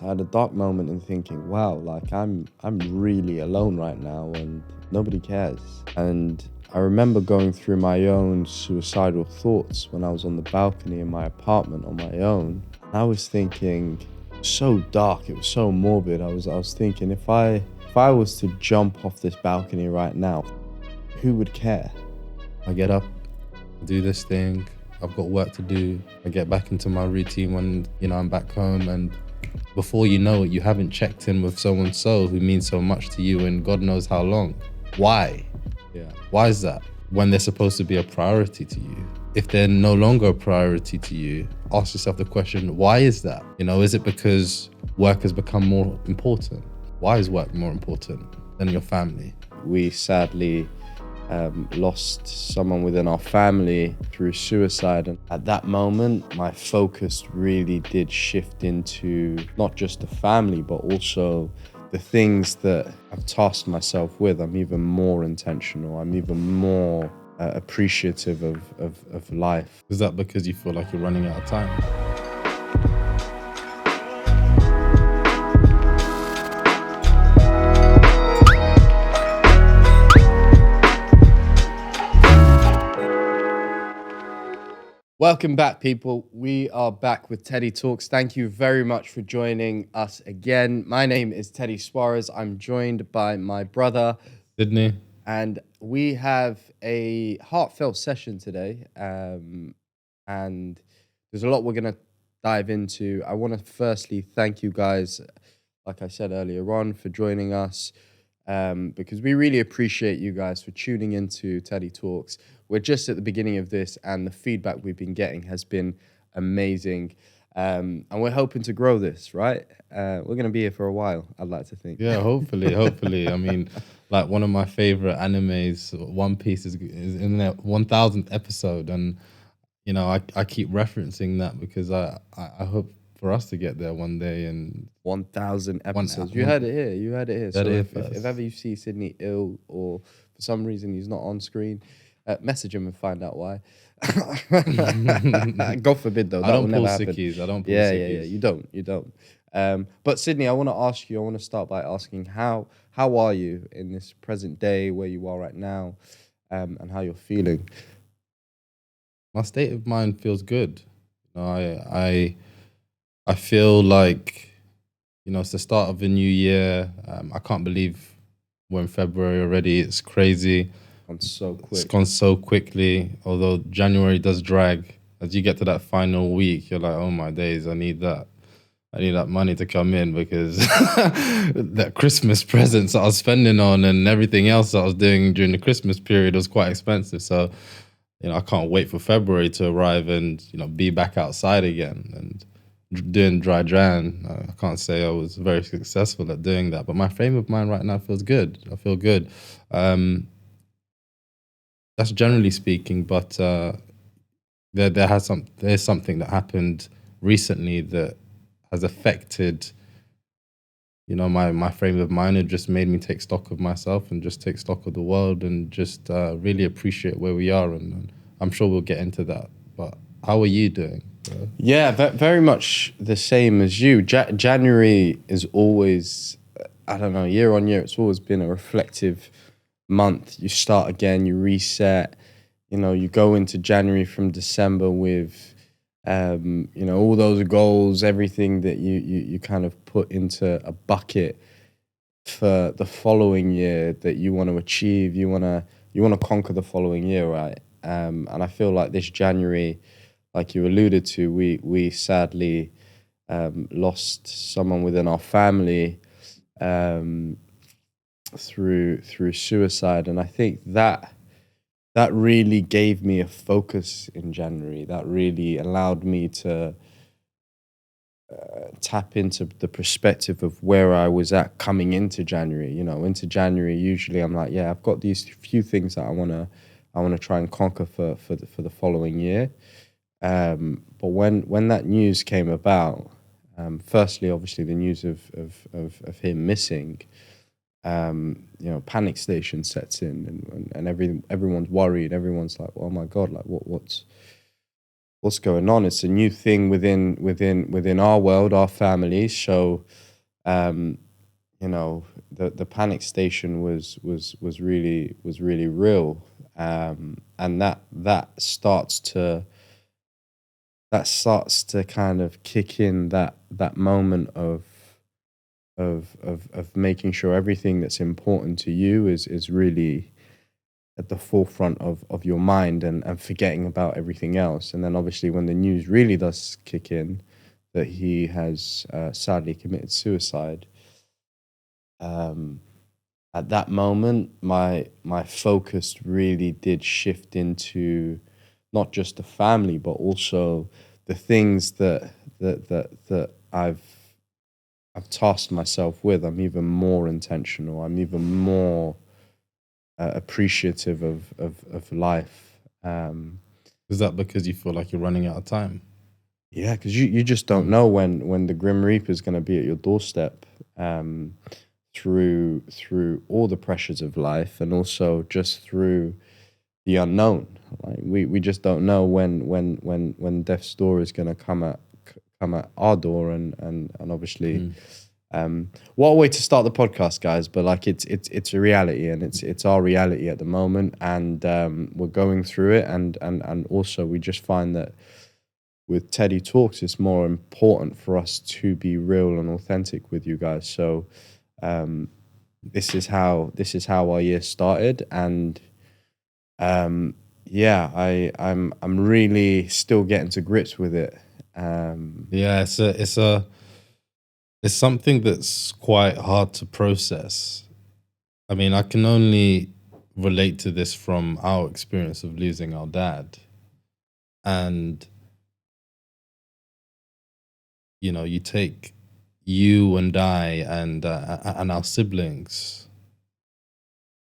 I had a dark moment in thinking, wow, like I'm really alone right now and nobody cares. And I remember going through my own suicidal thoughts when I was on the balcony in my apartment on my own. I was thinking, so dark, it was so morbid. I was thinking, if I was to jump off this balcony right now, who would care? I get up, do this thing, I've got work to do, I get back into my routine when, I'm back home, and before you know it, you haven't checked in with so-and-so who means so much to you in God knows how long. Why? Yeah. Why is that? When they're supposed to be a priority to you. If they're no longer a priority to you, ask yourself the question, why is that? Is it because work has become more important? Why is work more important than your family? We sadly lost someone within our family through suicide, and at that moment my focus really did shift into not just the family but also the things that I've tasked myself with. I'm even more intentional, I'm even more appreciative of life. Is that because you feel like you're running out of time? Welcome back, people. We are back with Teddy Talks. Thank you very much for joining us again. My name is Teddy Soares. I'm joined by my brother, Sidney. And we have a heartfelt session today. And there's a lot we're going to dive into. I want to firstly thank you guys, like I said earlier on, for joining us. Because we really appreciate you guys for tuning into Teddy Talks. We're just at the beginning of this, and the feedback we've been getting has been amazing. And we're hoping to grow this, right? We're going to be here for a while, I'd like to think. Yeah, hopefully. I mean, like one of my favorite animes, One Piece, is in their 1000th episode. And, I keep referencing that because I hope for us to get there one day. And 1000 episodes. You heard it here. So if ever you see Sidney ill or for some reason he's not on screen, message him and find out why. God forbid, though. That will never happen. I don't pull sickies. Yeah. You don't. But Sidney, I want to start by asking how are you in this present day where you are right now, and how you're feeling? My state of mind feels good. I feel like, it's the start of a new year. I can't believe we're in February already. It's crazy. It's gone so quickly, although January does drag. As you get to that final week, you're like, oh my days, I need that money to come in, because that Christmas presents that I was spending on and everything else that I was doing during the Christmas period was quite expensive. So, I can't wait for February to arrive and, be back outside again and doing dry Jan. I can't say I was very successful at doing that, but my frame of mind right now feels good. I feel good. That's generally speaking, but there's something that happened recently that has affected, my frame of mind. It just made me take stock of myself and just take stock of the world and just really appreciate where we are. And I'm sure we'll get into that. But how are you doing? Yeah, very much the same as you. January is always, I don't know, year on year, it's always been a reflective month. You start again, you reset, you go into January from December with all those goals, everything that you kind of put into a bucket for the following year that you want to achieve. You want to conquer the following year, right? And I feel like this January, like you alluded to, we sadly lost someone within our family through suicide, and I think that really gave me a focus in January. That really allowed me to tap into the perspective of where I was at coming into January. Into January, usually I'm like, yeah, I've got these few things that I want to try and conquer for the following year. But when that news came about, firstly, obviously the news of him missing. Panic station sets in, and everyone's worried. Everyone's like, oh my God, like what's what's going on. It's a new thing within our world, our families. So, you know, the panic station was really real, and that starts to kind of kick in that moment of making sure everything that's important to you is really at the forefront of your mind, and forgetting about everything else. And then obviously when the news really does kick in that he has sadly committed suicide, at that moment my focus really did shift into not just the family, but also the things that I've tasked myself with. I'm even more intentional. I'm even more appreciative of life. Is that because you feel like you're running out of time? Yeah, because you just don't know when the Grim Reaper is going to be at your doorstep, through all the pressures of life, and also just through the unknown. Like we just don't know when death's door is going to come at our door, and obviously. What a way to start the podcast, guys! But like it's a reality, and it's our reality at the moment, and we're going through it, and also we just find that with Teddy Talks, it's more important for us to be real and authentic with you guys. So this is how our year started, and yeah, I'm really still getting to grips with it. Yeah, it's something that's quite hard to process. I mean, I can only relate to this from our experience of losing our dad. And, you know, you take you and I and our siblings,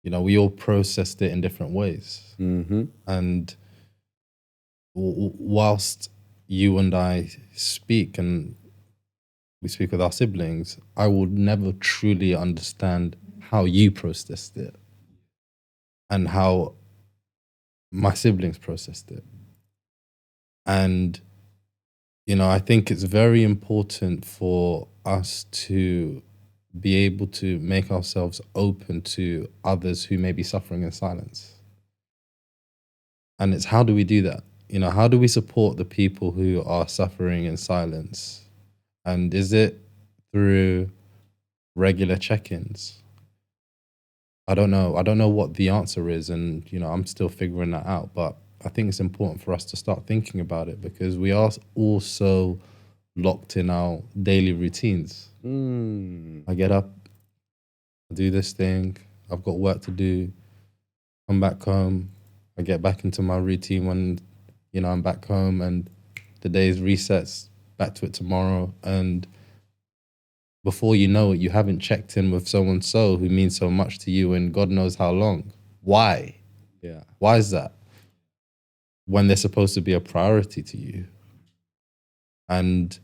you know, we all processed it in different ways. Mm-hmm. And whilst you and I speak, and we speak with our siblings, I will never truly understand how you processed it and how my siblings processed it. And, you know, I think it's very important for us to be able to make ourselves open to others who may be suffering in silence. And it's, how do we do that? You know, how do we support the people who are suffering in silence? And is it through regular check-ins? I don't know. I don't know what the answer is, and you know, I'm still figuring that out. But I think it's important for us to start thinking about it, because we are also locked in our daily routines. I get up, I do this thing, I've got work to do, come back home, I get back into my routine when, you know, I'm back home, and the day's resets, back to it tomorrow. And before you know it, you haven't checked in with someone who means so much to you in God knows how long. Why? Yeah. Why is that? When they're supposed to be a priority to you. And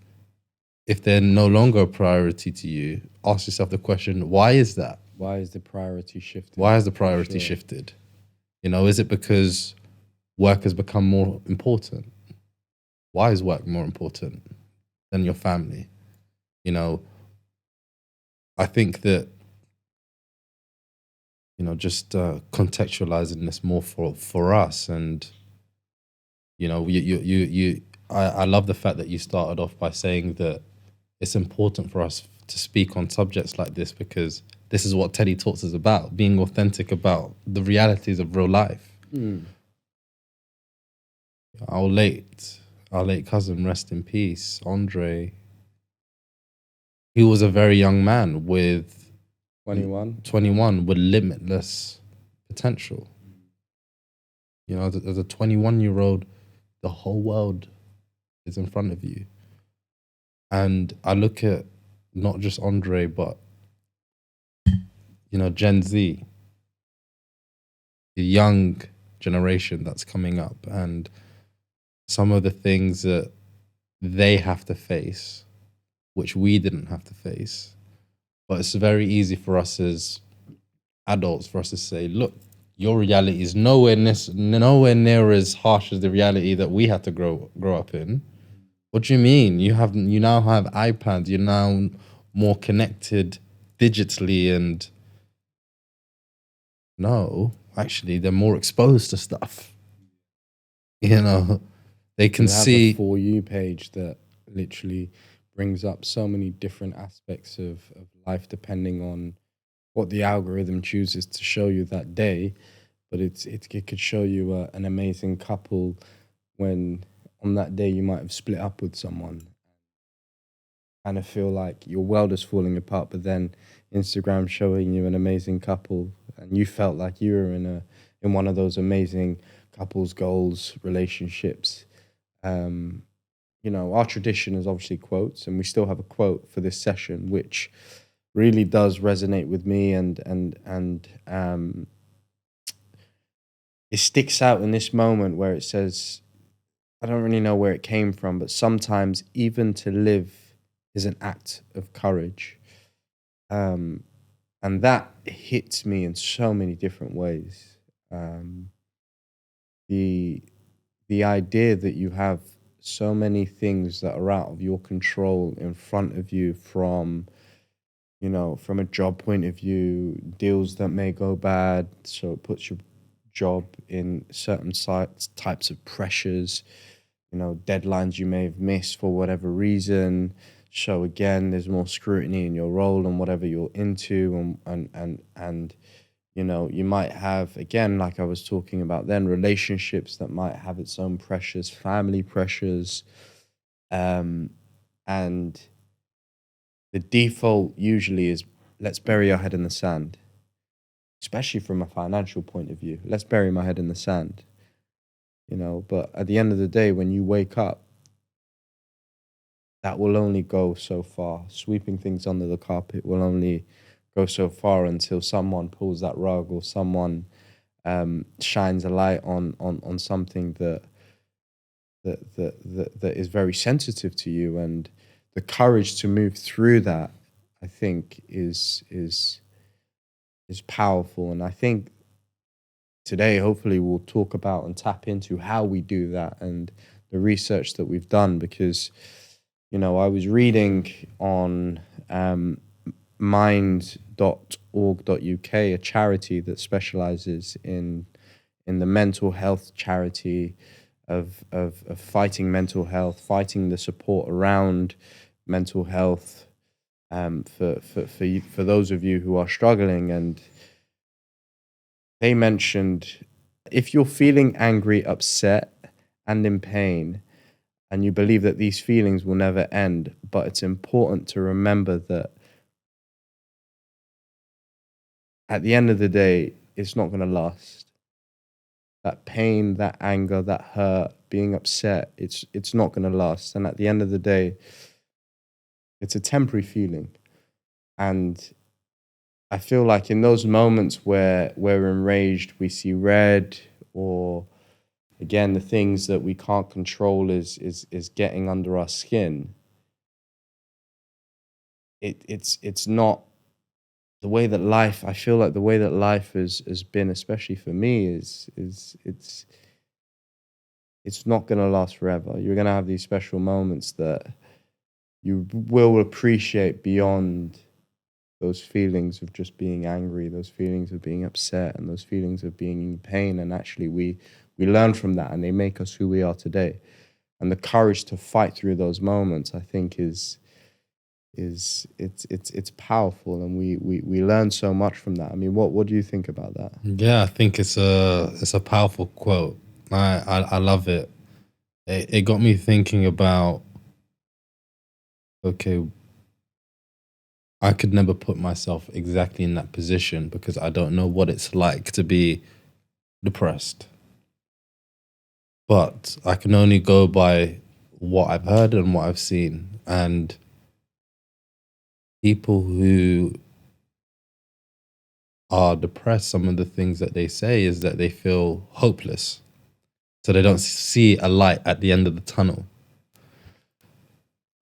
if they're no longer a priority to you, ask yourself the question, why is that? Why is the priority shifted? Why has the priority shifted? You know, is it because work has become more important? Why is work more important than your family? You know, I think that, you know, just contextualizing this more for us, and you know, I love the fact that you started off by saying that it's important for us to speak on subjects like this, because this is what Teddy Talks is about, being authentic about the realities of real life. Our late cousin, rest in peace, Andre, he was a very young man with 21 with limitless potential. You know, as a 21-year-old, the whole world is in front of you. And I look at not just Andre, but, you know, Gen Z, the young generation that's coming up, and some of the things that they have to face, which we didn't have to face. But it's very easy for us as adults for us to say, look, your reality is nowhere near as harsh as the reality that we had to grow up in. What do you mean? You now have iPads. You're now more connected digitally, and no, actually, they're more exposed to stuff. You know, they can You have a see. For You page that literally brings up so many different aspects of life depending on what the algorithm chooses to show you that day. But it could show you an amazing couple when on that day you might have split up with someone, kind of feel like your world is falling apart, but then Instagram showing you an amazing couple and you felt like you were in one of those amazing couples goals relationships. um our tradition is obviously quotes, and we still have a quote for this session which really does resonate with me, and it sticks out in this moment where it says, I don't really know where it came from, but sometimes even to live is an act of courage. Um, and that hits me in so many different ways. Um, the the idea that you have so many things that are out of your control in front of you, from a job point of view, deals that may go bad, so it puts your job in certain types of pressures, deadlines you may have missed for whatever reason. So again, there's more scrutiny in your role and whatever you're into, and you might have, again, like I was talking about then, relationships that might have its own pressures, family pressures, um, and the default usually is, let's bury our head in the sand, especially from a financial point of view. Let's bury my head in the sand, but at the end of the day, when you wake up, that will only go so far. Sweeping things under the carpet will only go so far until someone pulls that rug, or someone shines a light on something that is very sensitive to you. And the courage to move through that, I think, is powerful. And I think today, hopefully, we'll talk about and tap into how we do that and the research that we've done. Because, I was reading on mind.org.uk, a charity that specializes in the mental health charity of fighting mental health, fighting the support around mental health, for those of you who are struggling. And they mentioned, if you're feeling angry, upset, and in pain, and you believe that these feelings will never end, but it's important to remember that at the end of the day, it's not going to last. That pain, that anger, that hurt, being upset, it's not going to last. And at the end of the day, it's a temporary feeling. And I feel like in those moments where we're enraged, we see red, or again, the things that we can't control is getting under our skin. It's not the way that life. I feel like the way that life has been, especially for me, is it's not going to last forever. You're going to have these special moments that you will appreciate beyond those feelings of just being angry, those feelings of being upset, and those feelings of being in pain. And actually, we learn from that, and they make us who we are today. And the courage to fight through those moments, I think, is it's powerful, and we learn so much from that. I mean, what do you think about that? Yeah, I think it's a powerful quote. I love it. It got me thinking about, okay, I could never put myself exactly in that position because I don't know what it's like to be depressed. But I can only go by what I've heard and what I've seen. And people who are depressed, some of the things that they say is that they feel hopeless. So they don't see a light at the end of the tunnel.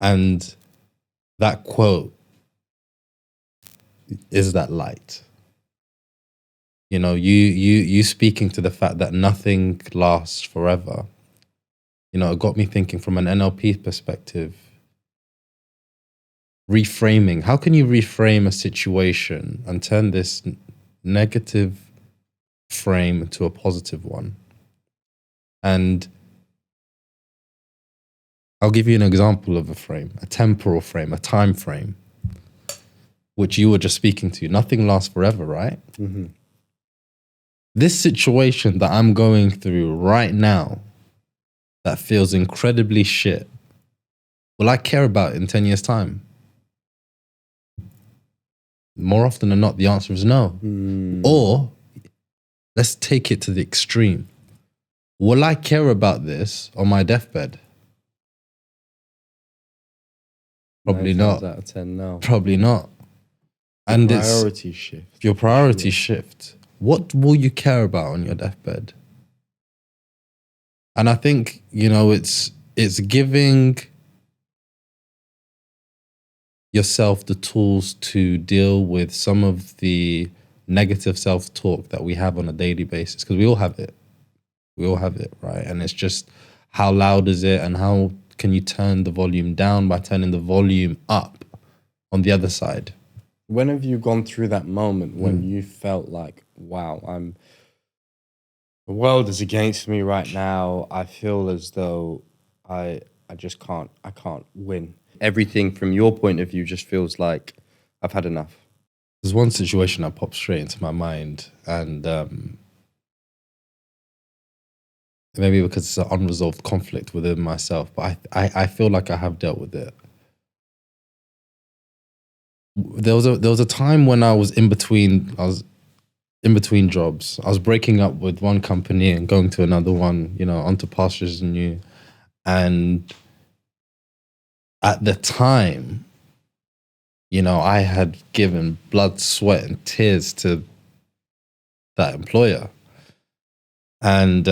And that quote is that light. You know, you speaking to the fact that nothing lasts forever. You know, it got me thinking from an NLP perspective. Reframing. How can you reframe a situation and turn this negative frame to a positive one? And I'll give you an example of a frame, a temporal frame, a time frame, which you were just speaking to. Nothing lasts forever, right? Mm-hmm. This situation that I'm going through right now that feels incredibly shit, will I care about it in 10 years' time? More often than not, the answer is no. Or let's take it to the extreme. Will I care about this on my deathbed? Probably not. Out of 10 now. Probably not. And priority shift. Your priority shift. What will you care about on your deathbed? And I think, you know, it's giving yourself the tools to deal with some of the negative self-talk that we have on a daily basis, because we all have it. We all have it, right? And it's just how loud is it, and how can you turn the volume down by turning the volume up on the other side? When have you gone through that moment when you felt like, wow, the world is against me right now. I feel as though I can't win. Everything from your point of view just feels like I've had enough. There's one situation that popped straight into my mind, and maybe because it's an unresolved conflict within myself, but I feel like I have dealt with it. There was a time when I was in between jobs. I was breaking up with one company and going to another one, you know, onto pastures new. And at the time, you know, I had given blood, sweat, and tears to that employer. And,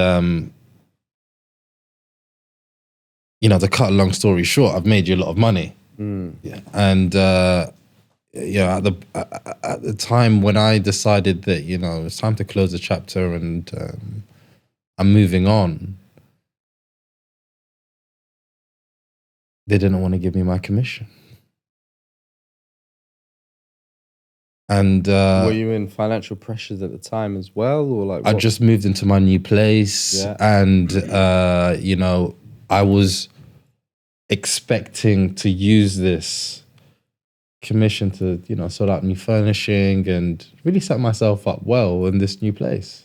you know, to cut a long story short, I've made you a lot of money. Yeah. And, yeah, at the time when I decided that, you know, it's time to close the chapter and I'm moving on, they didn't want to give me my commission. And were you in financial pressures at the time as well, or like? I just moved into my new place, and you know, I was expecting to use this commission to, you know, sort out new furnishing and really set myself up well in this new place.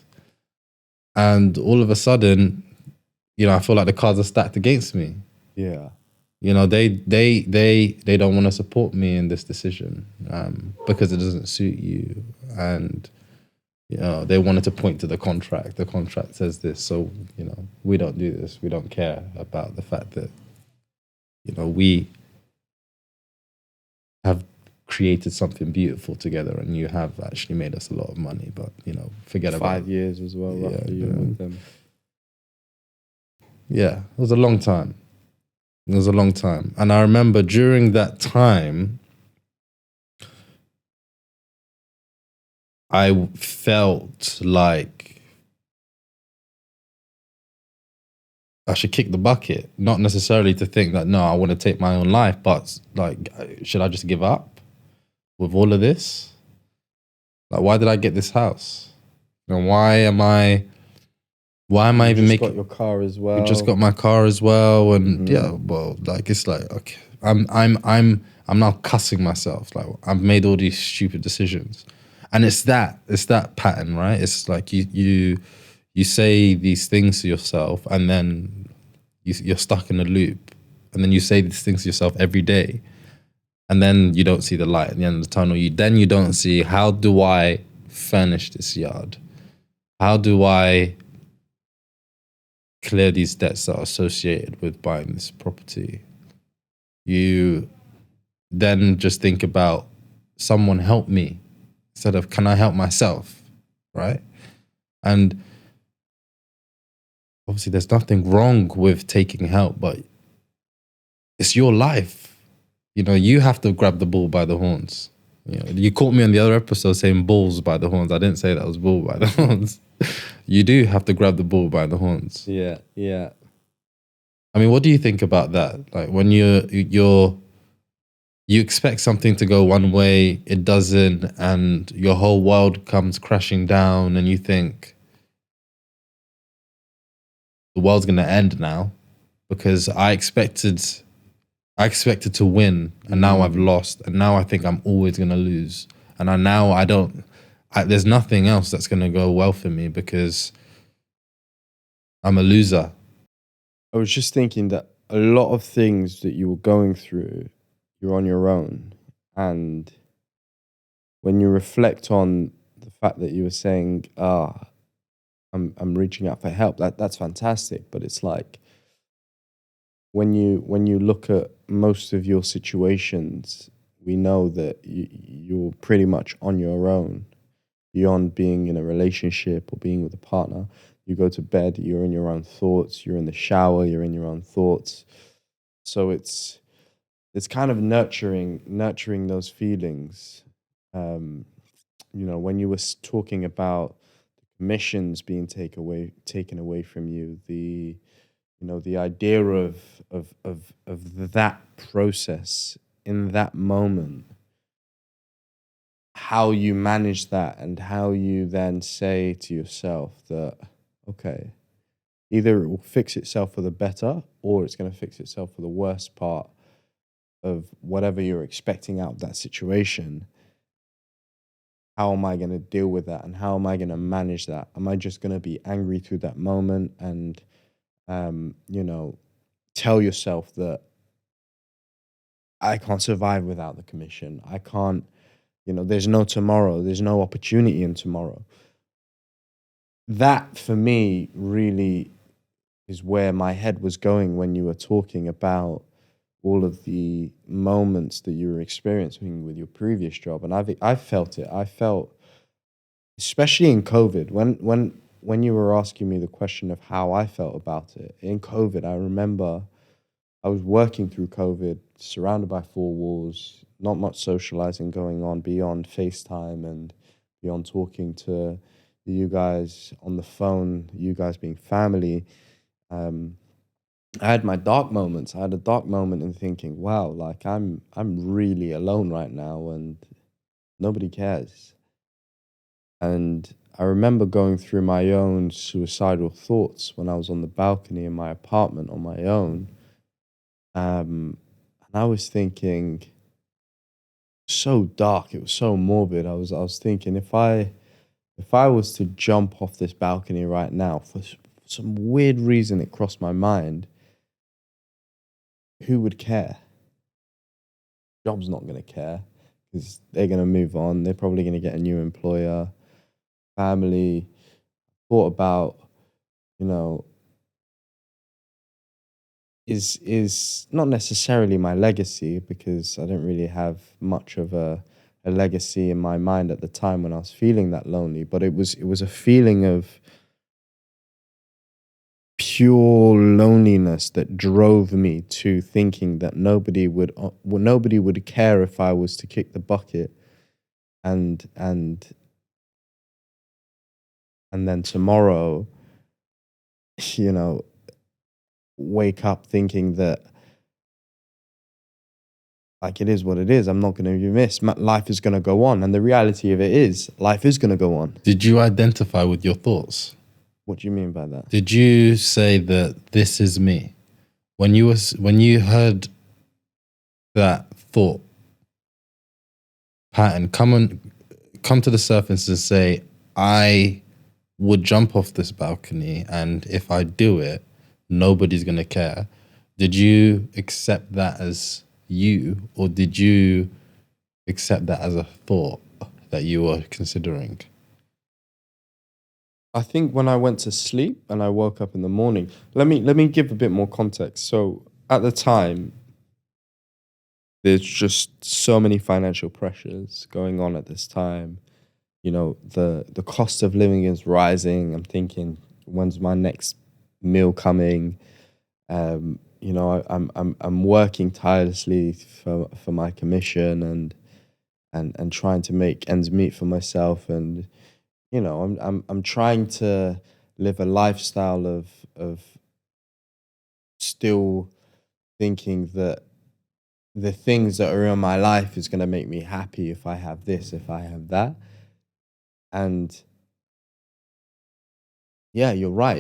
And all of a sudden, you know, I feel like the cards are stacked against me. Yeah. You know, they don't want to support me in this decision because it doesn't suit you. And, you know, they wanted to point to the contract. The contract says this. So, you know, we don't do this. We don't care about the fact that, you know, we have created something beautiful together, and you have actually made us a lot of money, but, you know, forget about it. 5 years as well, roughly, you with them. Yeah, it was a long time. It was a long time. And I remember during that time, I felt like I should kick the bucket, not necessarily to think that, no, I want to take my own life, but like, should I just give up with all of this? Like, why did I get this house? And why am I even making? Got your car as well. You just got my car as well, and yeah, well, like, it's like, okay, I'm now cussing myself. Like, I've made all these stupid decisions, and it's that pattern, right? It's like you say these things to yourself, and then you're stuck in a loop, and then you say these things to yourself every day, and then you don't see the light at the end of the tunnel. You don't see, how do I furnish this yard? How do I clear these debts that are associated with buying this property? You then just think about, someone help me, instead of, can I help myself, right? And obviously there's nothing wrong with taking help, but it's your life. You know, you have to grab the bull by the horns. You know, you caught me on the other episode saying balls by the horns. I didn't say that was bull by the horns. You do have to grab the bull by the horns. Yeah, yeah. I mean, what do you think about that? Like when you expect something to go one way, it doesn't, and your whole world comes crashing down, and you think the world's gonna end now because I expected to win, and now I've lost, and now I think I'm always gonna lose, and I don't. There's nothing else that's gonna go well for me because I'm a loser. I was just thinking that a lot of things that you were going through, you're on your own. And when you reflect on the fact that you were saying, I'm reaching out for help, that's fantastic. But it's like when you look at most of your situations, we know that you're pretty much on your own. Beyond being in a relationship or being with a partner, you go to bed, you're in your own thoughts, you're in the shower, you're in your own thoughts. So it's kind of nurturing those feelings. When you were talking about commissions being taken away from you, the idea of that process in that moment, how you manage that, and how you then say to yourself that, okay, either it will fix itself for the better or it's going to fix itself for the worst part of whatever you're expecting out of that situation. How am I going to deal with that, and how am I going to manage that? Am I just going to be angry through that moment and, tell yourself that I can't survive without the commission? I can't, there's no tomorrow. There's no opportunity in tomorrow. That, for me, really is where my head was going when you were talking about all of the moments that you were experiencing with your previous job. And I've felt it. I felt, especially in COVID, when you were asking me the question of how I felt about it. In COVID, I remember I was working through COVID, surrounded by four walls, not much socializing going on beyond FaceTime and beyond talking to you guys on the phone, you guys being family. I had my dark moments. I had a dark moment in thinking, wow, like I'm really alone right now and nobody cares. And I remember going through my own suicidal thoughts when I was on the balcony in my apartment on my own. And I was thinking, so dark, it was so morbid. I was thinking, if I was to jump off this balcony right now, for some weird reason it crossed my mind, who would care? Job's not going to care because they're going to move on. They're probably going to get a new employer. Family. Thought about, is not necessarily my legacy, because I don't really have much of a legacy in my mind at the time when I was feeling that lonely. But it was a feeling of pure loneliness that drove me to thinking that nobody would care if I was to kick the bucket and then tomorrow, wake up thinking that, like, it is what it is. I'm not going to be missed. Life is going to go on. And the reality of it is, life is going to go on. Did you identify with your thoughts? What do you mean by that? Did you say that this is me? When you heard that thought pattern come to the surface and say, I would jump off this balcony, and if I do it, nobody's going to care. Did you accept that as you, or did you accept that as a thought that you were considering? I think when I went to sleep and I woke up in the morning, let me give a bit more context. So at the time, there's just so many financial pressures going on at this time. The cost of living is rising. I'm thinking, when's my next meal coming? I'm working tirelessly for my commission, and trying to make ends meet for myself. And I'm trying to live a lifestyle of still thinking that the things that are in my life is going to make me happy if I have this, if I have that. And yeah, you're right.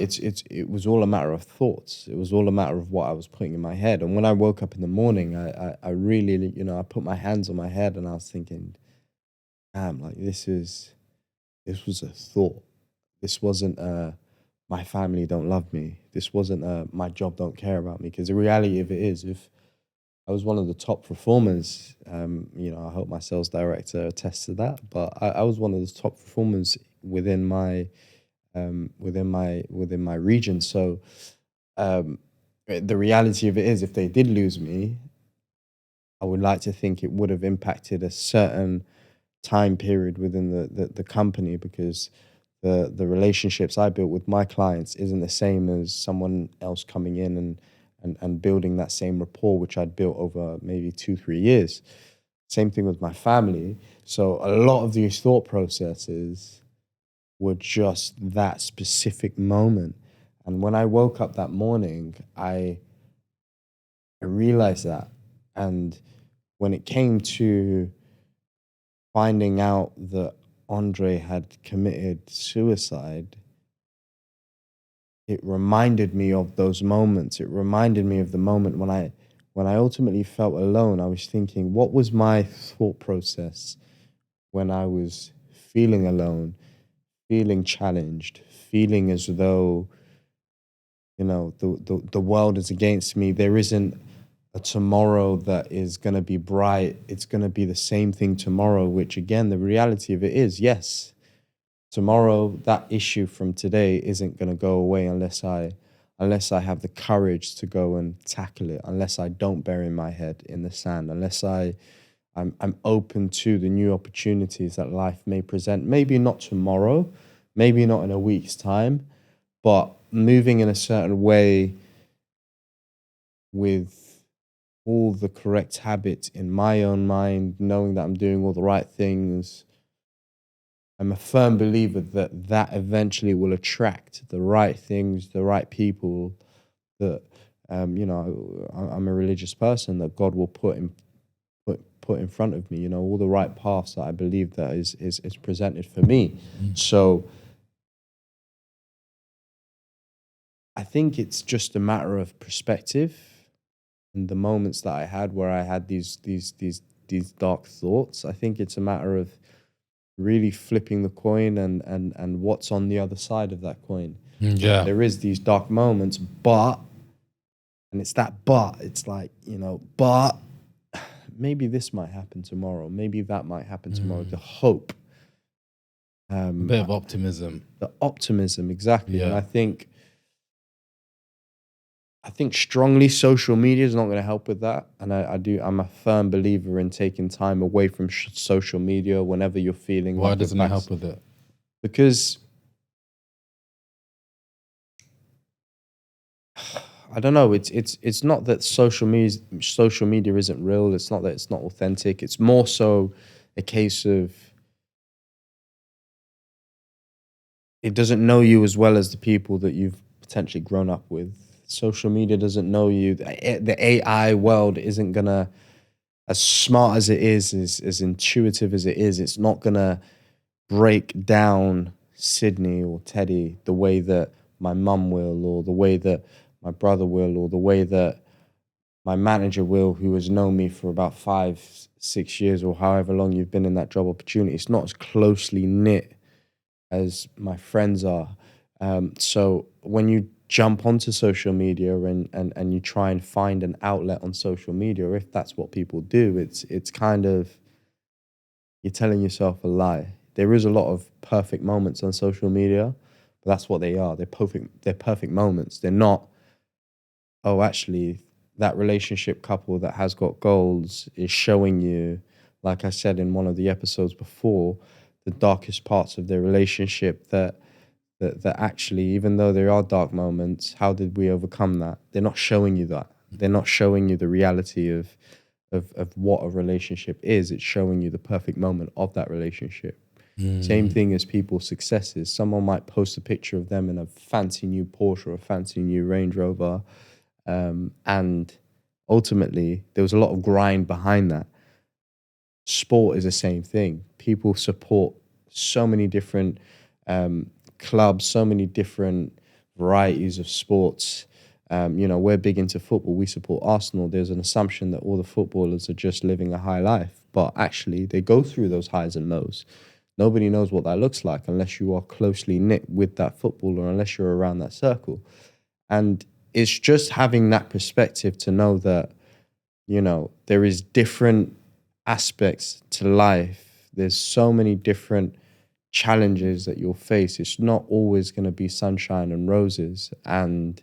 It was all a matter of thoughts. It was all a matter of what I was putting in my head. And when I woke up in the morning, I really, I put my hands on my head and I was thinking, damn, like this was a thought. This wasn't my family don't love me. This wasn't my job don't care about me. Because the reality of it is, if I was one of the top performers, I hope my sales director attests to that. But I was one of the top performers within my region. So the reality of it is, if they did lose me, I would like to think it would have impacted a certain time period within the company, because the relationships I built with my clients isn't the same as someone else coming in and building that same rapport, which I'd built over maybe 2-3 years. Same thing with my family. So a lot of these thought processes were just that specific moment. And when I woke up that morning, I realized that. And when it came to finding out that Andre had committed suicide, it reminded me of those moments. It reminded me of the moment when I ultimately felt alone. I was thinking, what was my thought process when I was feeling alone, feeling challenged, feeling as though, the world is against me. There isn't a tomorrow that is going to be bright. It's going to be the same thing tomorrow, which again, the reality of it is, yes, tomorrow, that issue from today isn't going to go away unless I have the courage to go and tackle it, unless I don't bury my head in the sand, unless I'm open to the new opportunities that life may present. Maybe not tomorrow, maybe not in a week's time, but moving in a certain way with all the correct habits in my own mind, knowing that I'm doing all the right things. I'm a firm believer that eventually will attract the right things, the right people that, I'm a religious person, that God will put in front of me, all the right paths that I believe that is presented for me. So I think it's just a matter of perspective. And the moments that I had where I had these dark thoughts, I think it's a matter of really flipping the coin and what's on the other side of that coin. Yeah. There is these dark moments, and it's like, but maybe this might happen tomorrow. Maybe that might happen tomorrow. The hope. A bit of optimism. The optimism, exactly. Yeah. And I think strongly social media is not going to help with that. And I'm a firm believer in taking time away from social media whenever you're feeling. Why doesn't it help with it? Because I don't know. It's not that social media isn't real. It's not that it's not authentic. It's more so a case of it doesn't know you as well as the people that you've potentially grown up with. Social media doesn't know you. The AI world isn't gonna, as smart as it is, as intuitive as it is, it's not gonna break down Sidney or Teddy the way that my mum will, or the way that my brother will, or the way that my manager will, who has known me for about 5-6 years, or however long you've been in that job opportunity. It's not as closely knit as my friends are. So when you jump onto social media and you try and find an outlet on social media, or if that's what people do, it's kind of, you're telling yourself a lie. There is a lot of perfect moments on social media, but that's what they are. They're perfect moments. They're not, oh, actually, that relationship couple that has got goals is showing you, like I said in one of the episodes before, the darkest parts of their relationship, that actually, even though there are dark moments, how did we overcome that? They're not showing you that. They're not showing you the reality of of what a relationship is. It's showing you the perfect moment of that relationship. Same thing as people's successes. Someone might post a picture of them in a fancy new Porsche or a fancy new Range Rover, and ultimately there was a lot of grind behind that. Sport is the same thing. People support so many different clubs, so many different varieties of sports. We're big into football. We support Arsenal. There's an assumption that all the footballers are just living a high life, but actually they go through those highs and lows. Nobody knows what that looks like unless you are closely knit with that footballer, unless you're around that circle. And it's just having that perspective to know that, there is different aspects to life. There's so many different challenges that you'll face. It's not always going to be sunshine and roses. And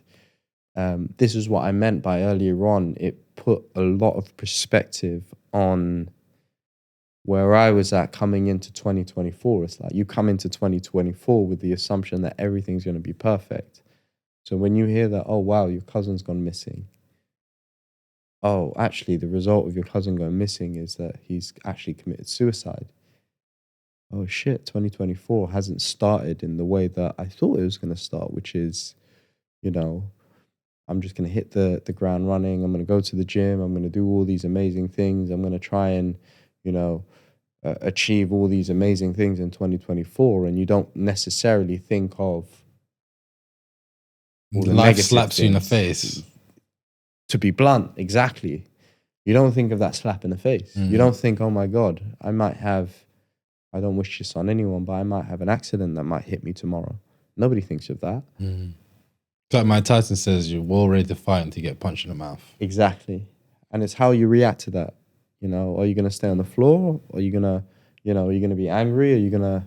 this is what I meant by earlier on. It put a lot of perspective on where I was at coming into 2024. It's like you come into 2024 with the assumption that everything's going to be perfect. So when you hear that, oh, wow, your cousin's gone missing. Oh, actually, the result of your cousin going missing is that he's actually committed suicide. Oh, shit, 2024 hasn't started in the way that I thought it was going to start, which is, I'm just going to hit the ground running. I'm going to go to the gym. I'm going to do all these amazing things. I'm going to try and, achieve all these amazing things in 2024. And you don't necessarily think of all the life negative slaps you in the things. face. To be blunt, exactly. You don't think of that slap in the face. You don't think, oh my God, I don't wish this on anyone, but I might have an accident that might hit me tomorrow. Nobody thinks of that. Like Mike Tyson says, you're well ready to fight until you get punched in the mouth. Exactly. And it's how you react to that. Are you going to stay on the floor? Are you going to, are you going to be angry? Are you going to,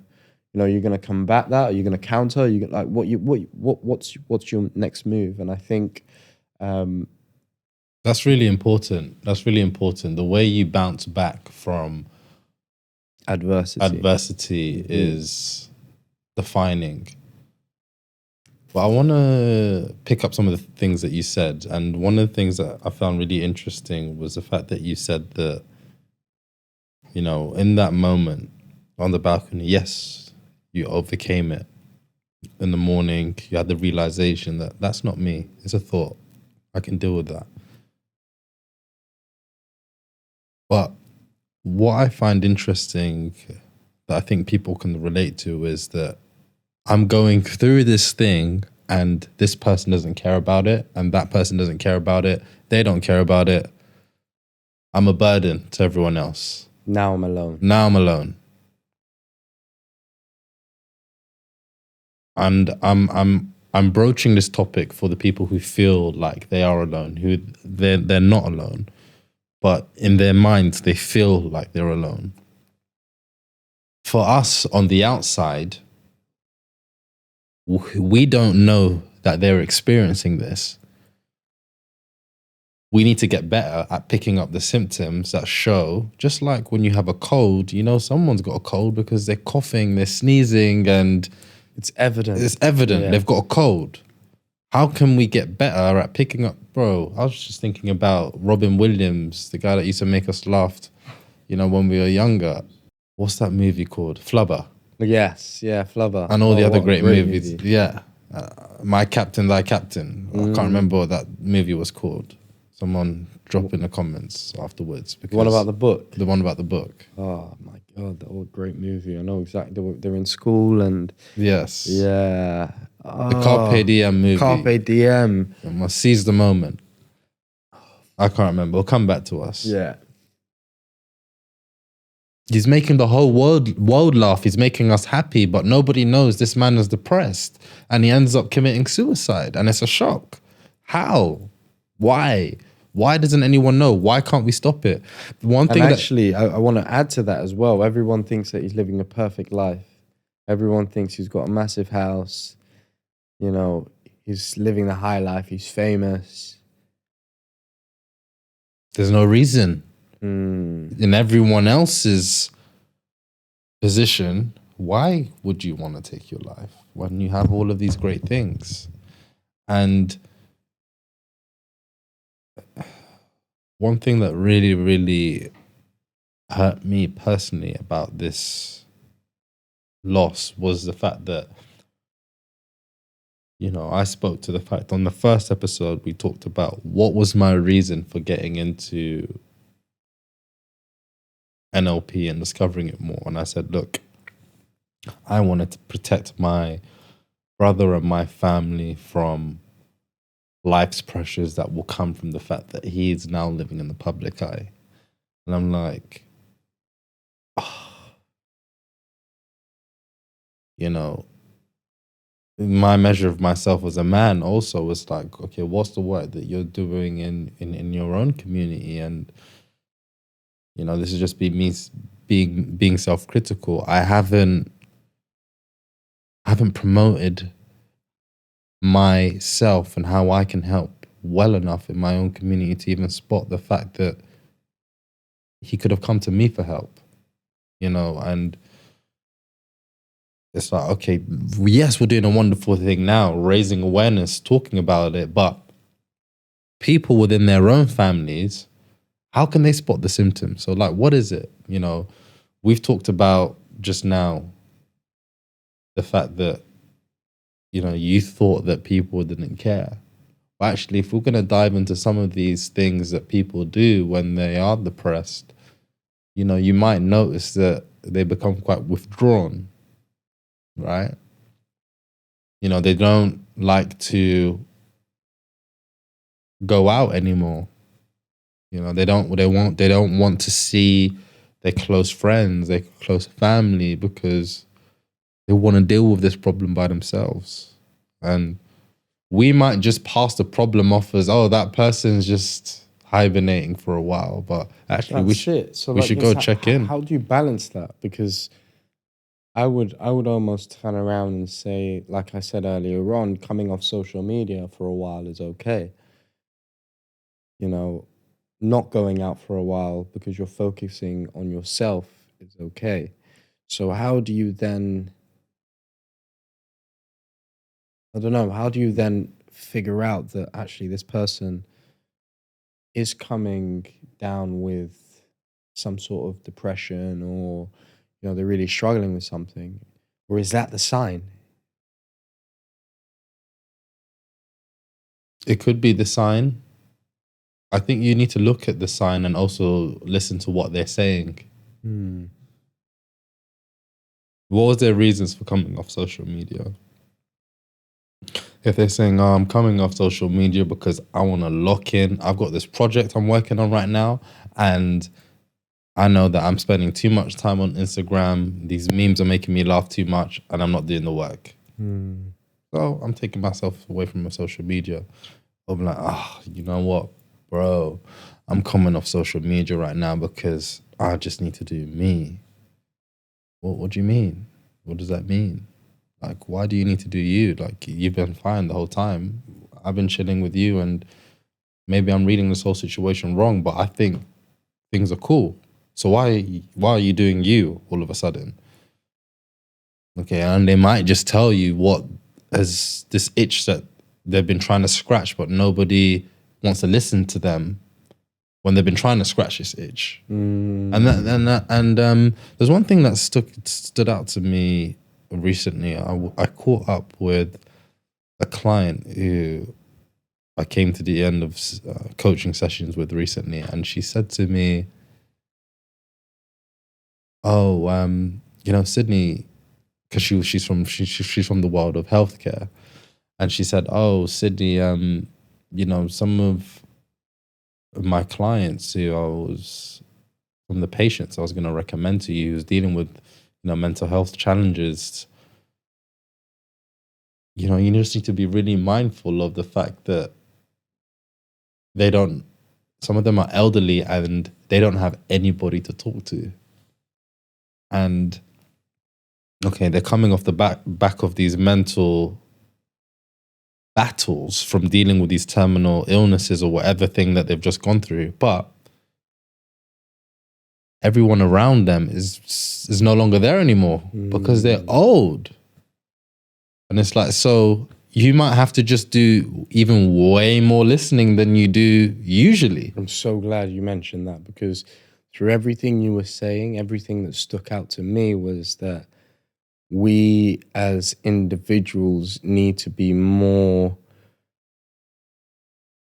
you're going to combat that? Are you going to counter? Are you like what's your next move? And I think that's really important. The way you bounce back from adversity is defining. But I want to pick up some of the things that you said. And one of the things that I found really interesting was the fact that you said that, in that moment on the balcony, yes, you overcame it. In the morning, you had the realization that that's not me. It's a thought. I can deal with that. But what I find interesting that I think people can relate to is that I'm going through this thing and this person doesn't care about it and that person doesn't care about it. They don't care about it. I'm a burden to everyone else. Now I'm alone. And I'm broaching this topic for the people who feel like they are alone, who they're not alone, but in their minds they feel like they're alone. For us on the outside, we don't know that they're experiencing this. We need to get better at picking up the symptoms that show, just like when you have a cold, someone's got a cold because they're coughing, they're sneezing, and it's evident. Yeah. They've got a cold. How can we get better at picking up, bro? I was just thinking about Robin Williams, the guy that used to make us laugh, when we were younger. What's that movie called? Flubber. Yes, yeah, Flubber. And all the other great movies. Movie. Yeah. My Captain, Thy Captain. I can't remember what that movie was called. Someone drop in the comments afterwards. What about the book? The one about the book. Oh my God, that was a great movie. I know exactly. They're in school and... Yes. Yeah. The Carpe Diem movie. Carpe Diem. You must seize the moment. I can't remember. It'll come back to us. Yeah. He's making the whole world laugh. He's making us happy, but nobody knows this man is depressed and he ends up committing suicide. And it's a shock. How? Why? Why doesn't anyone know? Why can't we stop it? One thing I want to add to that as well. Everyone thinks that he's living a perfect life. Everyone thinks he's got a massive house. He's living the high life. He's famous. There's no reason. In everyone else's position, why would you want to take your life when you have all of these great things? And one thing that really, really hurt me personally about this loss was the fact that, you know, I spoke to the fact on the first episode, we talked about what was my reason for getting into NLP and discovering it more. And I said, look, I wanted to protect my brother and my family from life's pressures that will come from the fact that he is now living in the public eye. And I'm like, you know, my measure of myself as a man also was like, okay, what's the work that you're doing in your own community? And, you know, this is just me being self-critical. I haven't promoted myself and how I can help well enough in my own community to even spot the fact that he could have come to me for help, you know. And it's like, okay, yes, we're doing a wonderful thing now, raising awareness, talking about it, but people within their own families, how can they spot the symptoms? So like, what is it? You know, we've talked about just now the fact that, you know, you thought that people didn't care. But actually, if we're going to dive into some of these things that people do when they are depressed, you know, you might notice that they become quite withdrawn, right? You know, they don't like to go out anymore. You know, they don't want to see their close friends, their close family, because they want to deal with this problem by themselves. And we might just pass the problem off as, oh, that person's just hibernating for a while, but actually we should go check in. How do you balance that? Because I would almost turn around and say, like I said earlier on, coming off social media for a while is okay. You know, not going out for a while because you're focusing on yourself is okay. So how do you then, I don't know, how do you then figure out that actually this person is coming down with some sort of depression, or, you know, they're really struggling with something? Or is that the sign? It could be the sign. I think you need to look at the sign and also listen to what they're saying. What was their reasons for coming off social media? If they're saying, oh, I'm coming off social media because I want to lock in, I've got this project I'm working on right now, and I know that I'm spending too much time on Instagram, these memes are making me laugh too much, and I'm not doing the work. So I'm taking myself away from my social media. I'm like, you know what, bro, I'm coming off social media right now because I just need to do me. What do you mean? What does that mean? Like, why do you need to do you? Like, you've been fine the whole time. I've been chilling with you, and maybe I'm reading this whole situation wrong, but I think things are cool. So why are you doing you all of a sudden? Okay, and they might just tell you what is this itch that they've been trying to scratch, but nobody wants to listen to them when they've been trying to scratch this itch. And there's one thing that stood out to me recently. I caught up with a client who I came to the end of coaching sessions with recently, and she said to me, "Oh, you know, Sidney," because she's from the world of healthcare, and she said, "Oh, Sidney, you know, some of my clients who I was from the patients I was going to recommend to you who's dealing with, you know, mental health challenges, you know, you just need to be really mindful of the fact that some of them are elderly and they don't have anybody to talk to. And okay, they're coming off the back of these mental battles from dealing with these terminal illnesses or whatever thing that they've just gone through, but everyone around them is no longer there anymore because they're old." And it's like, so you might have to just do even way more listening than you do usually. I'm so glad you mentioned that, because through everything you were saying, everything that stuck out to me was that we as individuals need to be more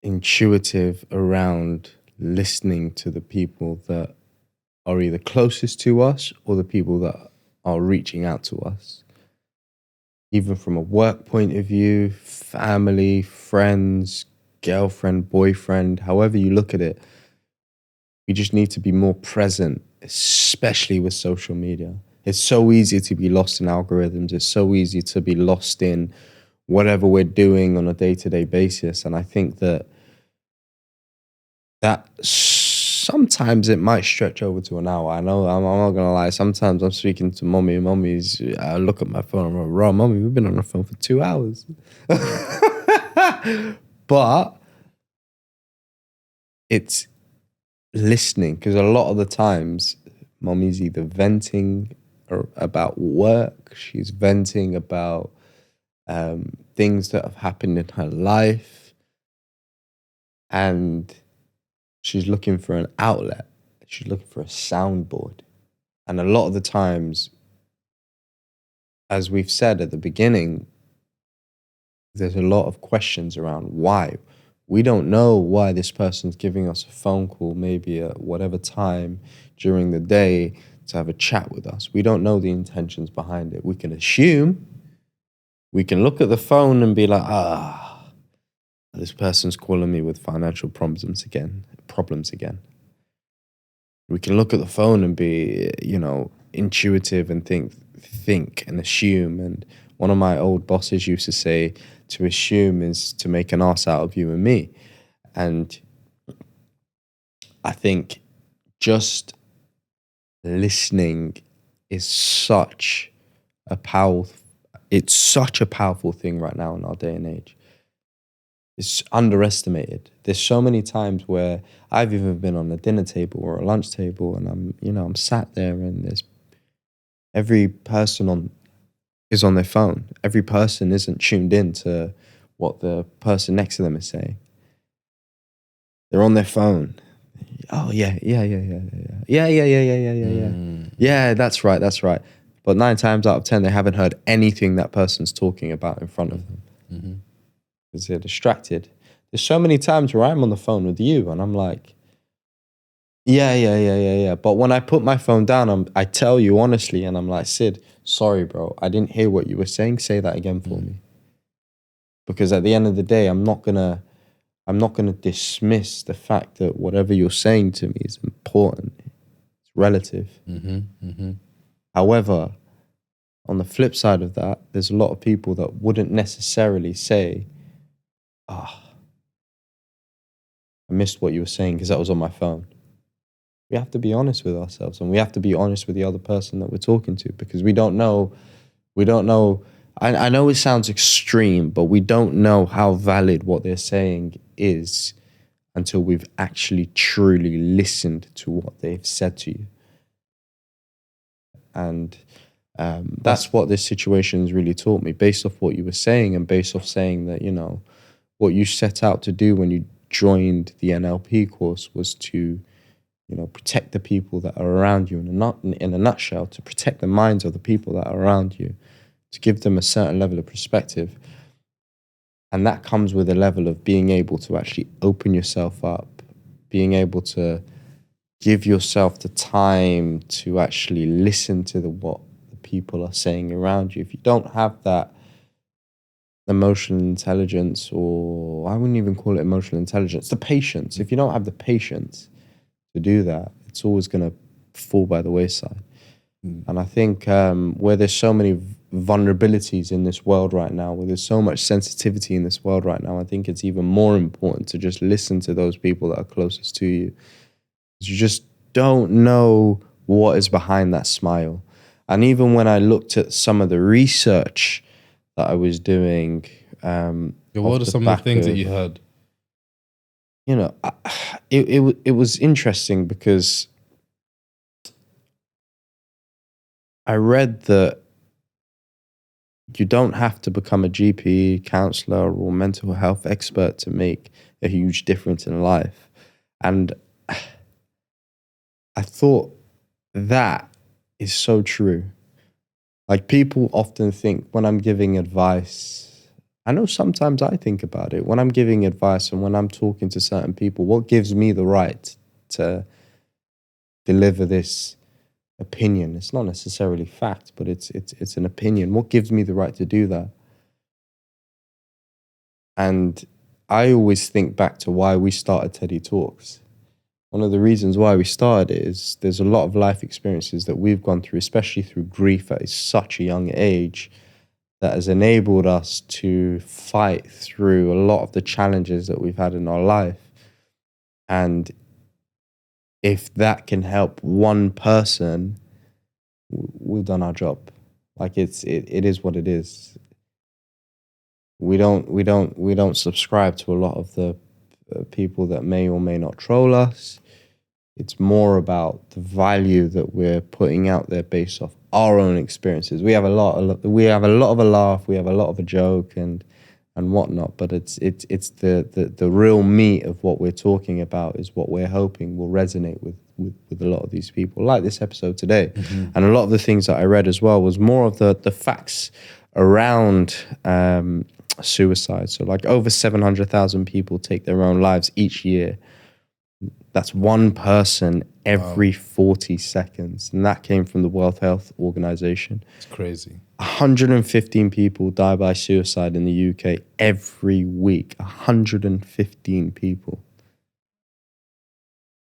intuitive around listening to the people that are either closest to us or the people that are reaching out to us. Even from a work point of view, family, friends, girlfriend, boyfriend, however you look at it, we just need to be more present, especially with social media. It's so easy to be lost in algorithms. It's so easy to be lost in whatever we're doing on a day-to-day basis. And I think that sometimes it might stretch over to an hour. I know, I'm not going to lie. Sometimes I'm speaking to mommy and I look at my phone and I'm like, "Raw, mommy, we've been on the phone for 2 hours." But it's listening, because a lot of the times mommy's either venting about work, she's venting about things that have happened in her life, and she's looking for an outlet. She's looking for a soundboard. And a lot of the times, as we've said at the beginning, there's a lot of questions around why. We don't know why this person's giving us a phone call, maybe at whatever time during the day, to have a chat with us. We don't know the intentions behind it. We can assume, we can look at the phone and be like, this person's calling me with financial problems again. We can look at the phone and be, intuitive and think and assume. And one of my old bosses used to say, to assume is to make an ass out of you and me. And I think just listening is such a powerful thing right now in our day and age. It's underestimated. There's so many times where I've even been on a dinner table or a lunch table, and I'm sat there, and there's every person is on their phone. Every person isn't tuned in to what the person next to them is saying. They're on their phone. Oh yeah. Yeah, that's right. But 9 times out of 10, they haven't heard anything that person's talking about in front of them. Mm-hmm. Because they're distracted. There's so many times where I'm on the phone with you and I'm like, yeah. But when I put my phone down, I tell you honestly, and I'm like, Sid, sorry, bro, I didn't hear what you were saying. Say that again for me. Because at the end of the day, I'm not gonna dismiss the fact that whatever you're saying to me is important. It's relative. However, on the flip side of that, there's a lot of people that wouldn't necessarily say, I missed what you were saying because that was on my phone. We have to be honest with ourselves, and we have to be honest with the other person that we're talking to, because we don't know. I know it sounds extreme, but we don't know how valid what they're saying is until we've actually truly listened to what they've said to you. And that's what this situation has really taught me, based off what you were saying, and based off saying that, what you set out to do when you joined the NLP course was to, protect the people that are around you, in a nutshell, to protect the minds of the people that are around you, to give them a certain level of perspective. And that comes with a level of being able to actually open yourself up, being able to give yourself the time to actually listen to what the people are saying around you. If you don't have that emotional intelligence, or I wouldn't even call it emotional intelligence, the patience. If you don't have the patience to do that, it's always going to fall by the wayside. And I think where there's so many vulnerabilities in this world right now, where there's so much sensitivity in this world right now, I think it's even more important to just listen to those people that are closest to you. You just don't know what is behind that smile. And even when I looked at some of the research that I was doing, what are some of the things that you heard? It was interesting, because I read that You don't have to become a GP, counselor, or mental health expert to make a huge difference in life. And I thought that is so true. Like, people often think when I'm giving advice, I know sometimes I think about it, when I'm giving advice and when I'm talking to certain people, what gives me the right to deliver this opinion? It's not necessarily fact, but it's an opinion. What gives me the right to do that? And I always think back to why we started Teddy Talks. One of the reasons why we started it is there's a lot of life experiences that we've gone through, especially through grief at such a young age, that has enabled us to fight through a lot of the challenges that we've had in our life. And if that can help one person, we've done our job. Like, it is what it is. We don't subscribe to a lot of the people that may or may not troll us. It's more about the value that we're putting out there based off our own experiences. We have a lot of a laugh, we have a lot of a joke and whatnot, but it's the real meat of what we're talking about is what we're hoping will resonate with a lot of these people, like this episode today. Mm-hmm. And a lot of the things that I read as well was more of the facts around suicide. So like over 700,000 people take their own lives each year. That's one person every 40 seconds. And that came from the World Health Organization. It's crazy. 115 people die by suicide in the UK every week. 115 people.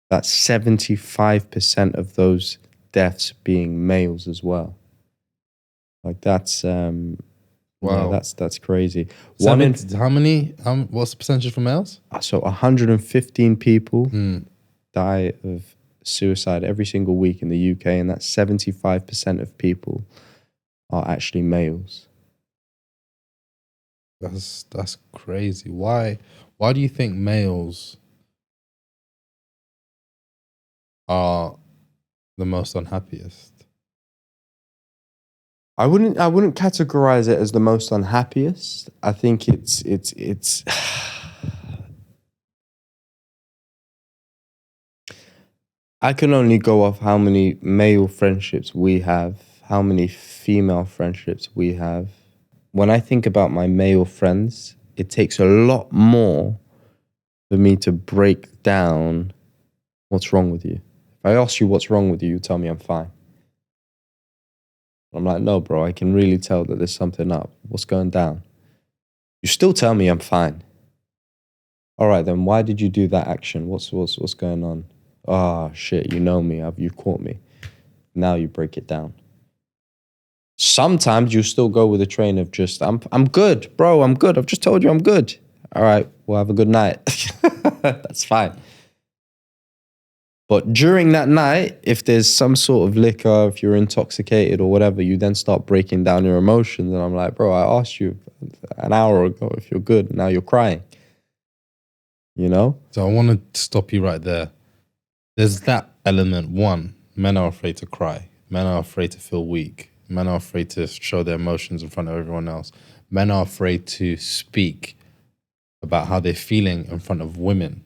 That's 75% of those deaths being males as well. Like, that's wow. Yeah, that's crazy. What's the percentage for males? So 115 people die of suicide every single week in the UK, and that's 75% of people are actually males. That's crazy. Why do you think males are the most unhappiest? I wouldn't categorize it as the most unhappiest. I think it's I can only go off how many male friendships we have, how many female friendships we have. When I think about my male friends, it takes a lot more for me to break down what's wrong with you. If I ask you what's wrong with you, you tell me I'm fine. I'm like, no, bro, I can really tell that there's something up. What's going down? You still tell me I'm fine. All right, then why did you do that action? What's going on? Oh, shit, you know me. You caught me. Now you break it down. Sometimes you still go with a train of just, I'm good, bro, I'm good. I've just told you I'm good. All right, well, have a good night. That's fine. But during that night, if there's some sort of liquor, if you're intoxicated or whatever, you then start breaking down your emotions. And I'm like, bro, I asked you an hour ago if you're good. Now you're crying. You know? So I want to stop you right there. There's that element. One, men are afraid to cry. Men are afraid to feel weak. Men are afraid to show their emotions in front of everyone else. Men are afraid to speak about how they're feeling in front of women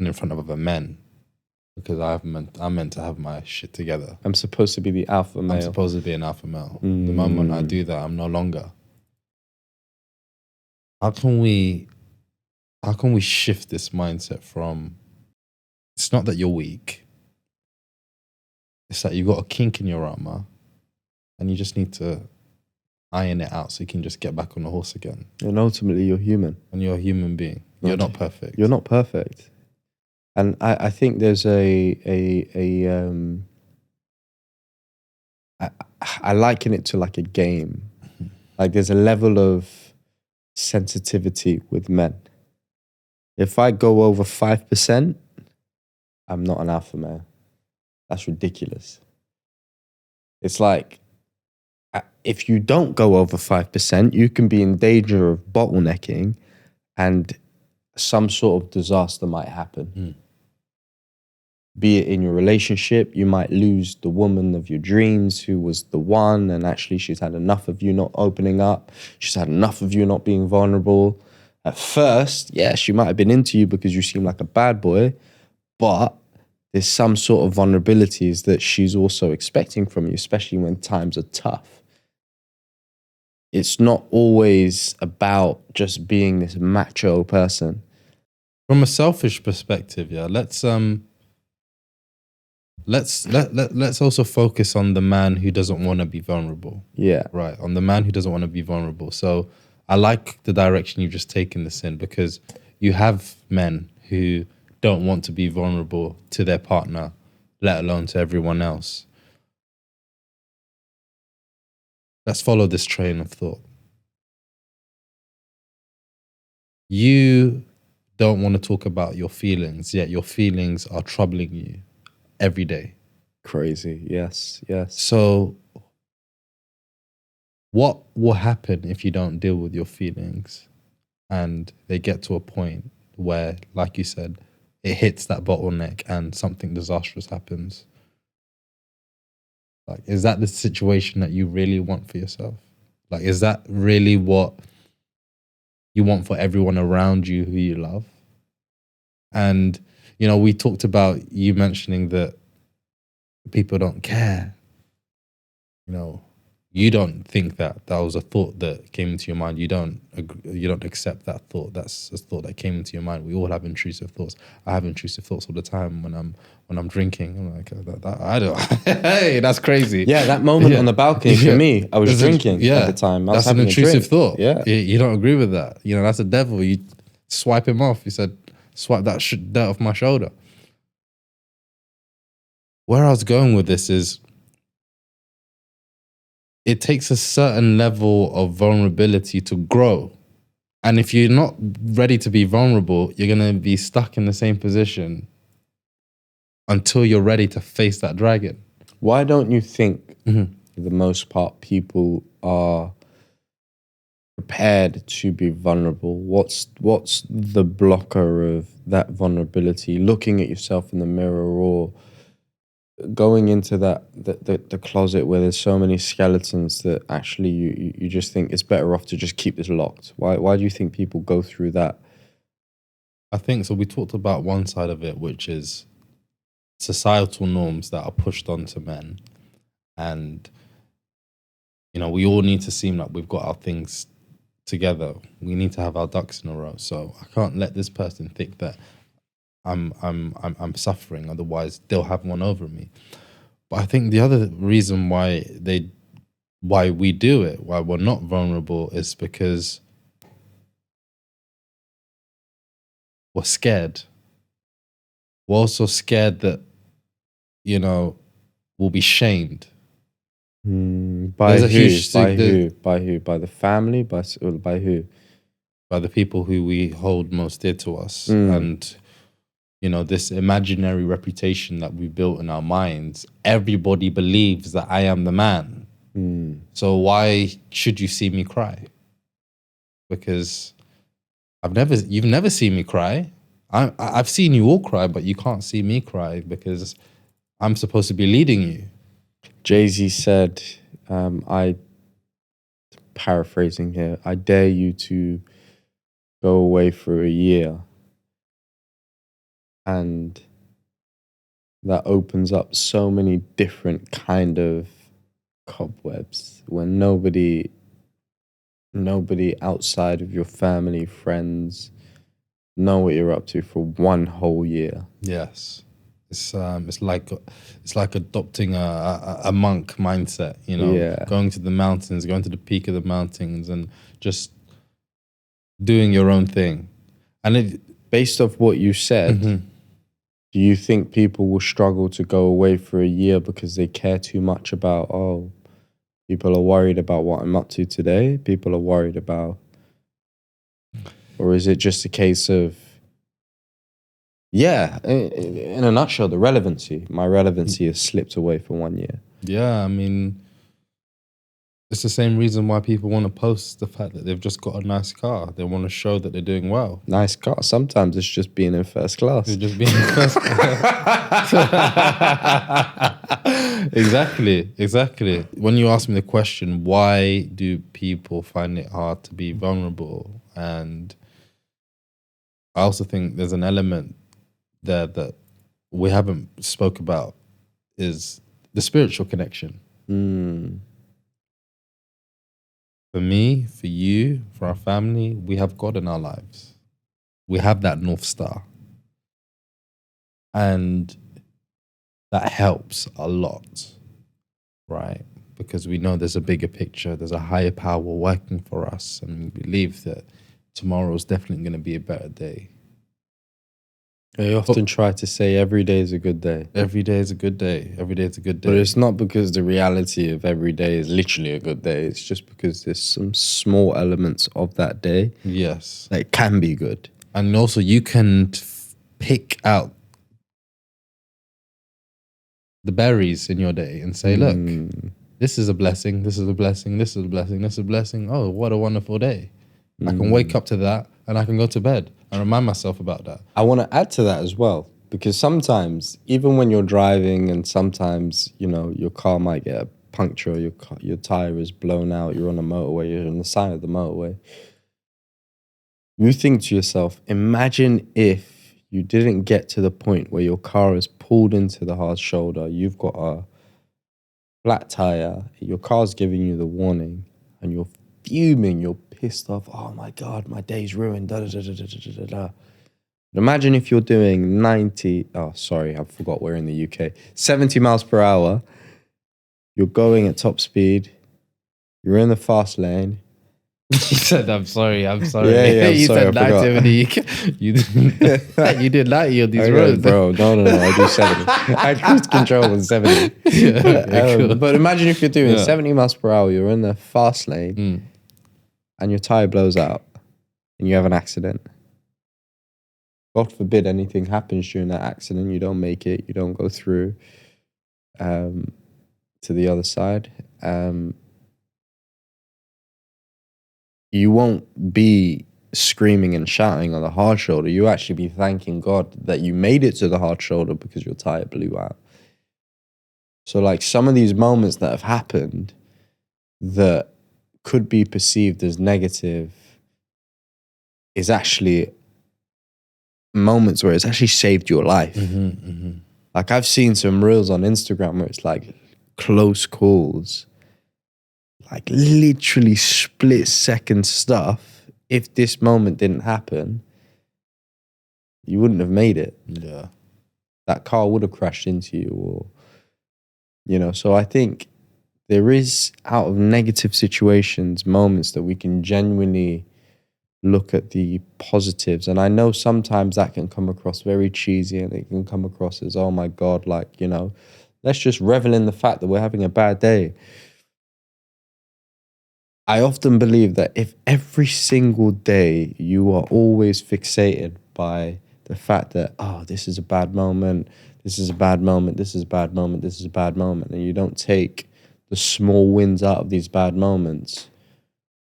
and in front of other men. Because I'm meant to have my shit together. I'm supposed to be the alpha male. I'm supposed to be an alpha male. The moment I do that, I'm no longer. How can we shift this mindset from, it's not that you're weak. It's that you've got a kink in your armor and you just need to iron it out so you can just get back on the horse again. And ultimately you're human. And you're a human being. You're not perfect. You're not perfect. And I think there's I liken it to like a game. Like, there's a level of sensitivity with men. If I go over 5%, I'm not an alpha male. That's ridiculous. It's like, if you don't go over 5%, you can be in danger of bottlenecking and some sort of disaster might happen. be it in your relationship, you might lose the woman of your dreams who was the one, and actually she's had enough of you not opening up. She's had enough of you not being vulnerable. At first, yeah, she might have been into you because you seem like a bad boy, but there's some sort of vulnerabilities that she's also expecting from you, especially when times are tough. It's not always about just being this macho person. From a selfish perspective, yeah, let's also focus on the man who doesn't want to be vulnerable. Yeah. Right, on the man who doesn't want to be vulnerable. So I like the direction you've just taken this in, because you have men who don't want to be vulnerable to their partner, let alone to everyone else. Let's follow this train of thought. You don't want to talk about your feelings, yet your feelings are troubling you every day. Crazy. Yes. Yes. So what will happen if you don't deal with your feelings and they get to a point where, like you said, it hits that bottleneck and something disastrous happens? Like, is that the situation that you really want for yourself? Like, is that really what you want for everyone around you who you love? And, you know, we talked about you mentioning that people don't care. You know, you don't think that that was a thought that came into your mind. You don't accept that thought. That's a thought that came into your mind. We all have intrusive thoughts. I have intrusive thoughts all the time when I'm drinking. I'm like, I don't. Hey, that's crazy. Yeah, that moment on the balcony for me, I was drinking at the time. That's an intrusive thought. Yeah, you don't agree with that. You know, that's the devil. You swipe him off. You said, swipe that dirt off my shoulder. Where I was going with this is, it takes a certain level of vulnerability to grow. And if you're not ready to be vulnerable, you're going to be stuck in the same position until you're ready to face that dragon. Why don't you think, for the most part, people are prepared to be vulnerable? What's the blocker of that vulnerability? Looking at yourself in the mirror, or going into the closet where there's so many skeletons that actually you just think it's better off to just keep this locked? Why do you think people go through that? I think so. We talked about one side of it, which is societal norms that are pushed onto men. And, you know, we all need to seem like we've got our things together. We need to have our ducks in a row. So I can't let this person think that I'm suffering, otherwise they'll have one over me. But I think the other reason why we do it, why we're not vulnerable, is because we're scared. We're also scared that, you know, we'll be shamed. By who? By the family? By who? By the people who we hold most dear to us. And, you know, this imaginary reputation that we built in our minds, everybody believes that I am the man. So why should you see me cry? Because you've never seen me cry. I've seen you all cry, but you can't see me cry because I'm supposed to be leading you. Jay-Z said, paraphrasing here, I dare you to go away for a year. And that opens up so many different kind of cobwebs when nobody outside of your family, friends know what you're up to for one whole year. Yes. It's like adopting a monk mindset, you know, going to the mountains, going to the peak of the mountains and just doing your own thing. And based off what you said, do you think people will struggle to go away for a year because they care too much about, people are worried about what I'm up to today? People are worried about, or is it just a case of, in a nutshell, the relevancy. My relevancy has slipped away for 1 year. Yeah, I mean, It's the same reason why people want to post the fact that they've just got a nice car. They want to show that they're doing well. Nice car. Sometimes it's just being in first class. They're just being first. Exactly. When you ask me the question, why do people find it hard to be vulnerable? And I also think there's an element there that we haven't spoke about, is the spiritual connection. For me, for you, for our family, we have God in our lives. We have that North Star. And that helps a lot, right? Because we know there's a bigger picture, there's a higher power working for us, and we believe that tomorrow is definitely going to be a better day. I often try to say every day is a good day. Every day is a good day. Every day is a good day. But it's not because the reality of every day is literally a good day. It's just because there's some small elements of that day Yes. that can be good. And also you can pick out the berries in your day and say, look, this is a blessing, this is a blessing, this is a blessing, this is a blessing. Oh, what a wonderful day. I can wake up to that and I can go to bed and remind myself about that. I want to add to that as well, because sometimes, even when you're driving and sometimes, you know, your car might get a puncture, or your tire is blown out, you're on a motorway, you're on the side of the motorway. You think to yourself, imagine if you didn't get to the point where your car is pulled into the hard shoulder, you've got a flat tire, your car's giving you the warning, and you're fuming, you're pissed off. Oh my God, my day's ruined. Da, da, da, da, da, da, da, da. Imagine if you're doing 90, oh, sorry, I forgot we're in the UK, 70 miles per hour. You're going at top speed. You're in the fast lane. You said, I'm sorry. Yeah, you sorry, said 90 over you did 90 on these roads. Bro, no, I do 70. I cruise control on 70. Cool. But imagine if you're doing 70 miles per hour, you're in the fast lane, and your tire blows out, and you have an accident. God forbid anything happens during that accident. You don't make it. You don't go through to the other side. You won't be screaming and shouting on the hard shoulder. You actually be thanking God that you made it to the hard shoulder because your tire blew out. So like some of these moments that have happened that could be perceived as negative is actually moments where it's actually saved your life. Like I've seen some reels on Instagram where it's like close calls, like literally split second stuff. If this moment didn't happen, you wouldn't have made it. Yeah. That car would have crashed into you, or, you know, so I think there is, out of negative situations, moments that we can genuinely look at the positives. And I know sometimes that can come across very cheesy, and it can come across as, oh my God, like, you know, let's just revel in the fact that we're having a bad day. I often believe that if every single day you are always fixated by the fact that, oh, this is a bad moment, this is a bad moment, this is a bad moment, this is a bad moment, and you don't take the small wins out of these bad moments,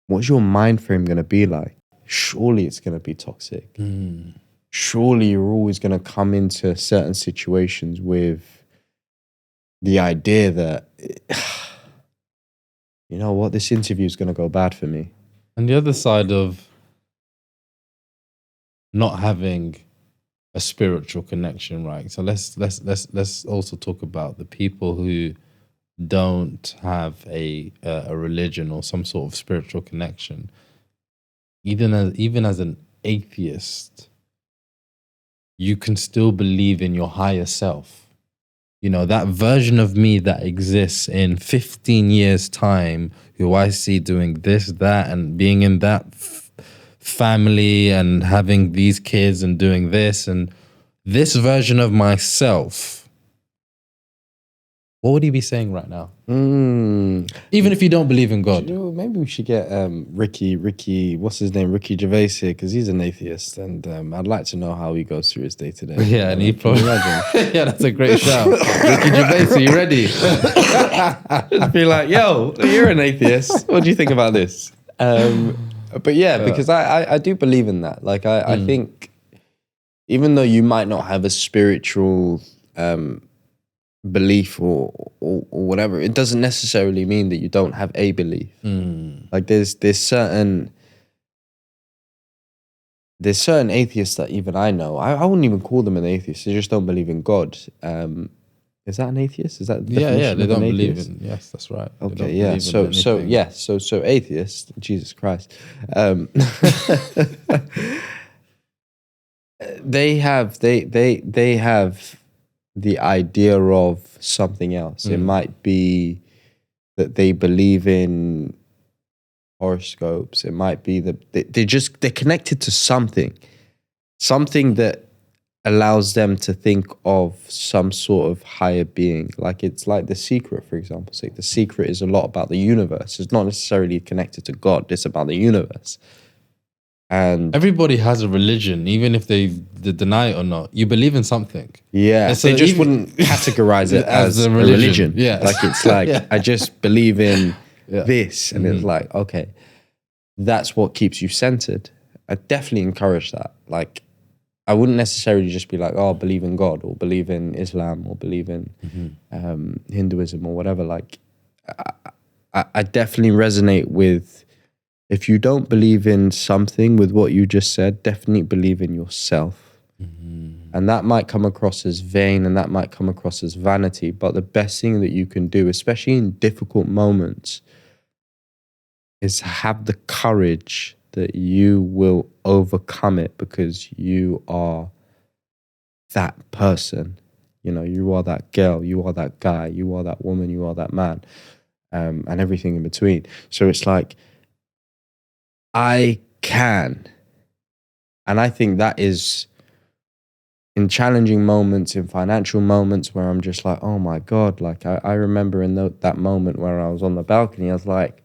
what's your mind frame going to be like? Surely it's going to be toxic. Surely you're always going to come into certain situations with the idea that, you know what, this interview is going to go bad for me. And the other side of not having a spiritual connection, right? So let's also talk about the people who don't have a religion or some sort of spiritual connection. Even as an atheist, you can still believe in your higher self. You know, that version of me that exists in 15 years' time, who I see doing this, that, and being in that family and having these kids and doing this, and this version of myself what would he be saying right now? Mm. Even if you don't believe in God. You know, maybe we should get Ricky, what's his name? Ricky Gervais here, because he's an atheist, and I'd like to know how he goes through his day to day. Yeah, and he probably imagine. yeah, that's a great shout. Ricky Gervais, are you ready? Just be like, yo, you're an atheist. What do you think about this? But yeah, because I do believe in that. Like I think even though you might not have a spiritual belief or whatever, it doesn't necessarily mean that you don't have a belief. Like there's certain atheists that even I know. I wouldn't even call them an atheist. They just don't believe in God. Is that an atheist? Is that the definition they of don't an believe atheist? in. Yes, that's right. Okay, yeah. So atheist. Jesus Christ. They have the idea of something else. It might be that they believe in horoscopes. It might be that they're connected to something that allows them to think of some sort of higher being. Like it's like The Secret, for example. So The Secret is a lot about the universe. It's not necessarily connected to God. It's about the universe. And everybody has a religion, even if they deny it or not. You believe in something. Yeah, so they just wouldn't categorize it as a religion. Yeah, like it's like I just believe in Yeah. this, and it's like, okay, that's what keeps you centered. I definitely encourage that. Like, I wouldn't necessarily just be like, oh, believe in God or believe in Islam or believe in Hinduism or whatever. Like, I definitely resonate with, if you don't believe in something with what you just said, definitely believe in yourself. And that might come across as vain and that might come across as vanity. But the best thing that you can do, especially in difficult moments, is have the courage that you will overcome it because you are that person. You know, you are that girl, you are that guy, you are that woman, you are that man, and everything in between. So it's like, I can. And I think that is, in challenging moments, in financial moments where I'm just like, oh my God, like I remember in that moment where I was on the balcony, I was like,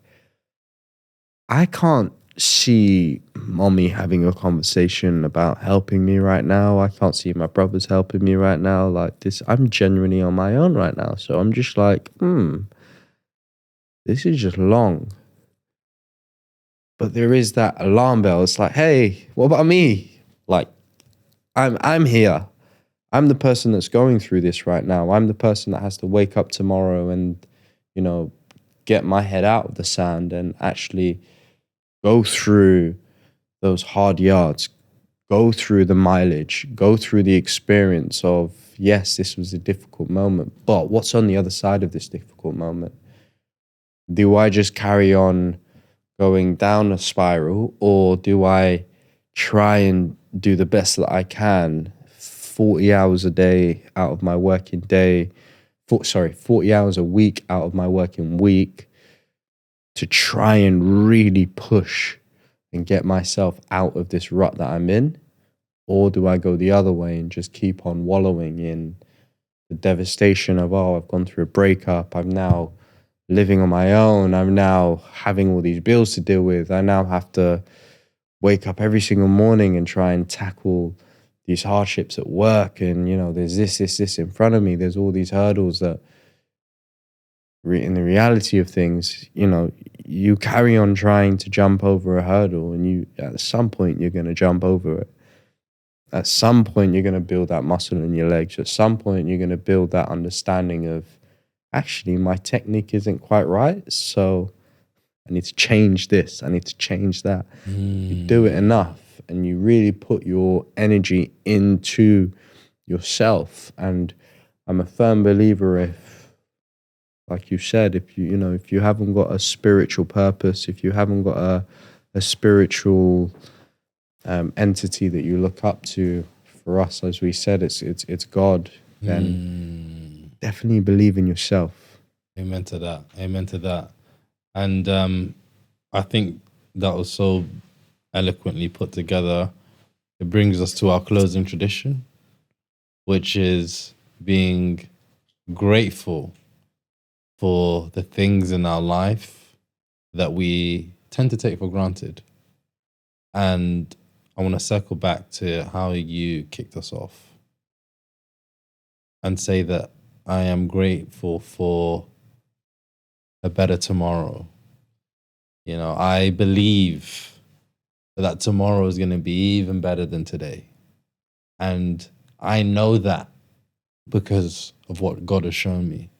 I can't see mommy having a conversation about helping me right now. I can't see my brothers helping me right now. Like this, I'm genuinely on my own right now. So I'm just like, this is just long. But there is that alarm bell. It's like, hey, what about me? Like, I'm here. I'm the person that's going through this right now. I'm the person that has to wake up tomorrow and, you know, get my head out of the sand and actually go through those hard yards, go through the mileage, go through the experience of, yes, this was a difficult moment, but what's on the other side of this difficult moment? Do I just carry on going down a spiral, or do I try and do the best that I can 40 hours a day out of my working day, 40 hours a week out of my working week, to try and really push and get myself out of this rut that I'm in? Or do I go the other way and just keep on wallowing in the devastation of, oh, I've gone through a breakup, I'm now living on my own, I'm now having all these bills to deal with, I now have to wake up every single morning and try and tackle these hardships at work, and, you know, there's this in front of me, there's all these hurdles that, in the reality of things, you know, you carry on trying to jump over a hurdle, and you, at some point, you're going to jump over it. At some point, you're going to build that muscle in your legs. At some point, you're going to build that understanding of, actually, my technique isn't quite right, so I need to change this, I need to change that. You do it enough, and you really put your energy into yourself. And I'm a firm believer, if, like you said, if you haven't got a spiritual purpose, if you haven't got a spiritual entity that you look up to, for us, as we said, it's God, then definitely believe in yourself. Amen to that. Amen to that. And I think that was so eloquently put together. It brings us to our closing tradition, which is being grateful for the things in our life that we tend to take for granted. And I want to circle back to how you kicked us off and say that I am grateful for a better tomorrow. You know, I believe that tomorrow is going to be even better than today. And I know that because of what God has shown me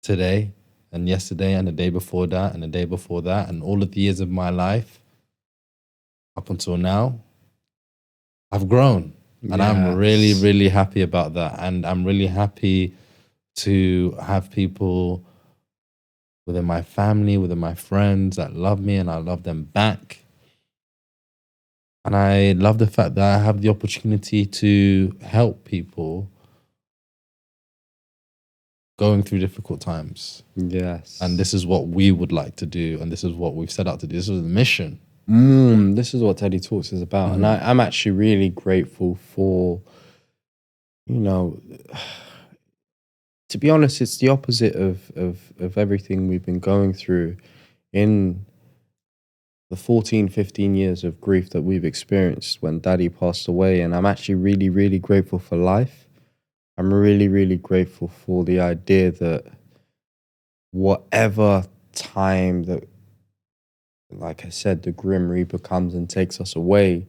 today and yesterday and the day before that and the day before that and all of the years of my life up until now. I've grown, and I'm really, Yes. really happy about that. And I'm really happy to have people within my family, within my friends that love me, and I love them back. And I love the fact that I have the opportunity to help people going through difficult times. Yes. And this is what we would like to do, and this is what we've set out to do. This is the mission. This is what Teddy Talks is about. And I'm actually really grateful for, you know, to be honest, it's the opposite of everything we've been going through in the 14, 15 years of grief that we've experienced when Daddy passed away. And I'm actually really, really grateful for life. I'm really, really grateful for the idea that whatever time that, like I said, the Grim Reaper comes and takes us away,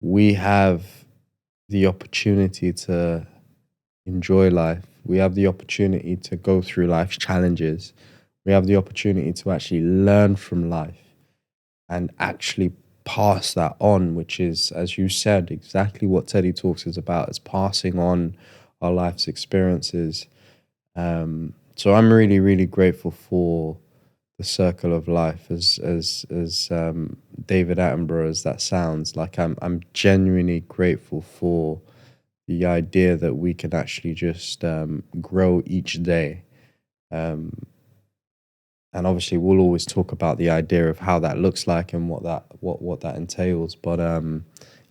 we have the opportunity to enjoy life. We have the opportunity to go through life's challenges. We have the opportunity to actually learn from life and actually pass that on, which is, as you said, exactly what Teddy Talks is about. It's passing on our life's experiences. So I'm really, really grateful for the circle of life, as David Attenborough as that sounds. Like I'm genuinely grateful for the idea that we can actually just grow each day. And obviously we'll always talk about the idea of how that looks like and what that entails. But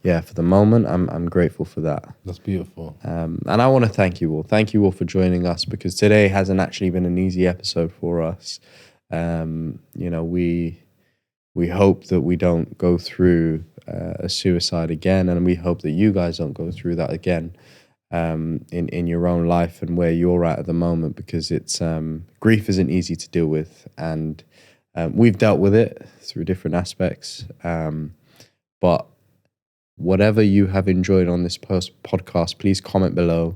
yeah, for the moment, I'm grateful for that. That's beautiful. And I want to thank you all. Thank you all for joining us, because today hasn't actually been an easy episode for us. You know, we hope that we don't go through a suicide again, and we hope that you guys don't go through that again in your own life and where you're at the moment, because it's grief isn't easy to deal with, and we've dealt with it through different aspects. But whatever you have enjoyed on this podcast, please comment below.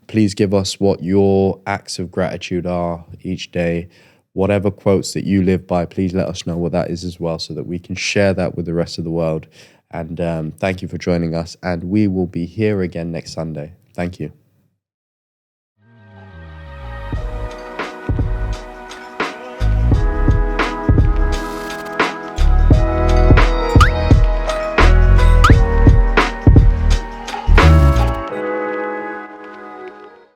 Please give us what your acts of gratitude are each day. Whatever quotes that you live by, please let us know what that is as well, so that we can share that with the rest of the world. And thank you for joining us. And we will be here again next Sunday. Thank you.